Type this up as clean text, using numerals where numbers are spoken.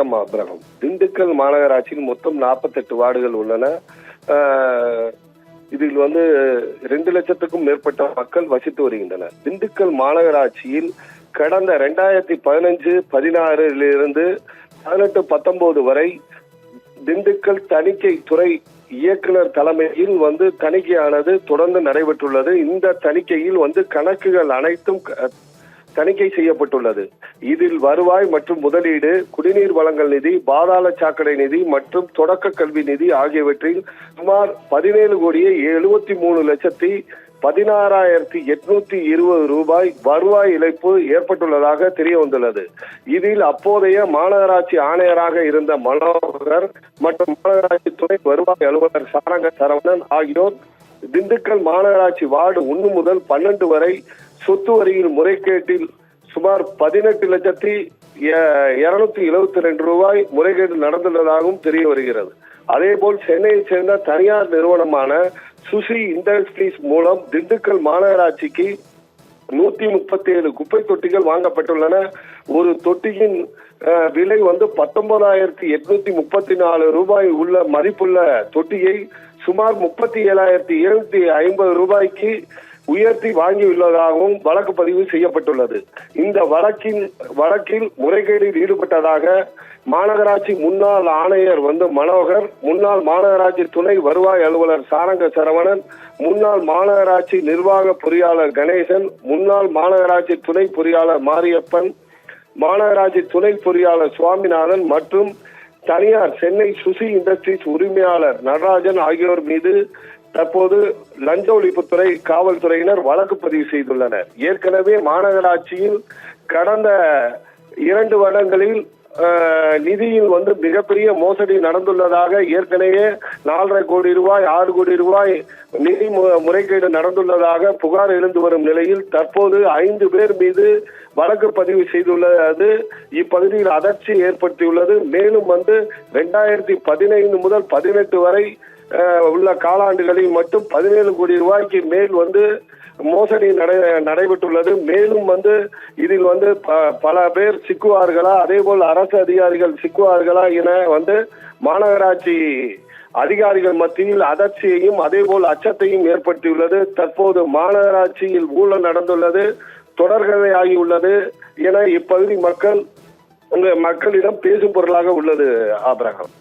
வணக்கம் அப்ரஹாம். திண்டுக்கல் மாநகராட்சியில் மொத்தம் 48 வார்டுகள் உள்ளன. இதில் 2 லட்சத்துக்கும் மேற்பட்ட மக்கள் வசித்து வருகின்றனர். திண்டுக்கல் மாநகராட்சியில் கடந்த 2015-16 18-19 வரை திண்டுக்கல் தணிக்கை துறை இயக்குனர் தலைமையில் தணிக்கையானது தொடர்ந்து நடைபெற்றுள்ளது. இந்த தணிக்கையில் கணக்குகள் அனைத்தும் தணிக்கை செய்யப்பட்டுள்ளது. இதில் வருவாய் மற்றும் முதலீடு, குடிநீர் வழங்கல் நிதி, பாதாள சாக்கடை நிதி மற்றும் தொடக்க கல்வி நிதி ஆகியவற்றில் சுமார் 17,73,16,820 ரூபாய் வருவாய் இழப்பு ஏற்பட்டுள்ளதாக தெரிய வந்துள்ளது. இதில் அப்போதைய மாநகராட்சி ஆணையராக இருந்த மனோகர் மற்றும் மாநகராட்சி துணை வருவாய் அலுவலர் சாரங்க சரவணன் ஆகியோர் திண்டுக்கல் மாநகராட்சி வார்டு 1 முதல் 12 வரை சொத்து வரியில் முறைகேட்டில் சுமார் 18,272 ரூபாய் முறைகேடு நடந்துள்ளதாகவும் தெரிய வருகிறது. அதேபோல் சென்னையை சேர்ந்த தனியார் நிறுவனமான சுசி இண்டஸ்ட்ரீஸ் மூலம் திண்டுக்கல் மாநகராட்சிக்கு 137 குப்பை தொட்டிகள் வாங்கப்பட்டுள்ளன. ஒரு தொட்டியின் விலை 19,834 ரூபாய் உள்ள மதிப்புள்ள தொட்டியை சுமார் 37,750 ரூபாய்க்கு உயர்த்தி வாங்கியுள்ளதாகவும் வழக்கு பதிவு செய்யப்பட்டுள்ளது. இந்த வழக்கில் முறைகேடில் ஈடுபட்டதாக மாநகராட்சி முன்னாள் ஆணையர் மனோகர், முன்னாள் மாநகராட்சி துணை வருவாய் அலுவலர் சாரங்க சரவணன், முன்னாள் மாநகராட்சி நிர்வாக பொறியாளர் கணேசன், முன்னாள் மாநகராட்சி துணை பொறியாளர் மாரியப்பன், மாநகராட்சி துணை பொறியாளர் சுவாமிநாதன் மற்றும் தனியார் சென்னை சுசி இண்டஸ்ட்ரீஸ் உரிமையாளர் நடராஜன் ஆகியோர் மீது தற்போது லஞ்ச ஒழிப்புத்துறை காவல்துறையினர் வழக்கு பதிவு செய்துள்ளனர். ஏற்கனவே மாநகராட்சியில் கடந்த 2 வருடங்களில் நிதியில் மிகப்பெரிய மோசடி நடந்துள்ளதாக ஏற்கனவே 4,50 கோடி ரூபாய் 6 கோடி ரூபாய் நிதி முறைகேடு நடந்துள்ளதாக புகார் எழுந்து வரும் நிலையில் தற்போது 5 பேர் மீது வழக்கு பதிவு செய்துள்ளது இப்பகுதியில் அதிர்ச்சி ஏற்படுத்தியுள்ளது. மேலும் 2015 முதல் 18 வரை உள்ள காலாண்டுகளில் மட்டும் 17 கோடி ரூபாய்க்கு மேல் மோசடி நடைபெற்றுள்ளது. மேலும் இதில் பல பேர் சிக்குவார்களா, அதே போல் அரசு அதிகாரிகள் சிக்குவார்களா என மாநகராட்சி அதிகாரிகள் மத்தியில் அதிர்ச்சியையும் அதே போல் அச்சத்தையும் ஏற்படுத்தியுள்ளது. தற்போது மாநகராட்சியில் ஊழல் நடந்துள்ளது, தொடர்கதை ஆகியுள்ளது என இப்பகுதி மக்களிடம் பேசும் பொருளாக உள்ளது. ஆபிரகாம்.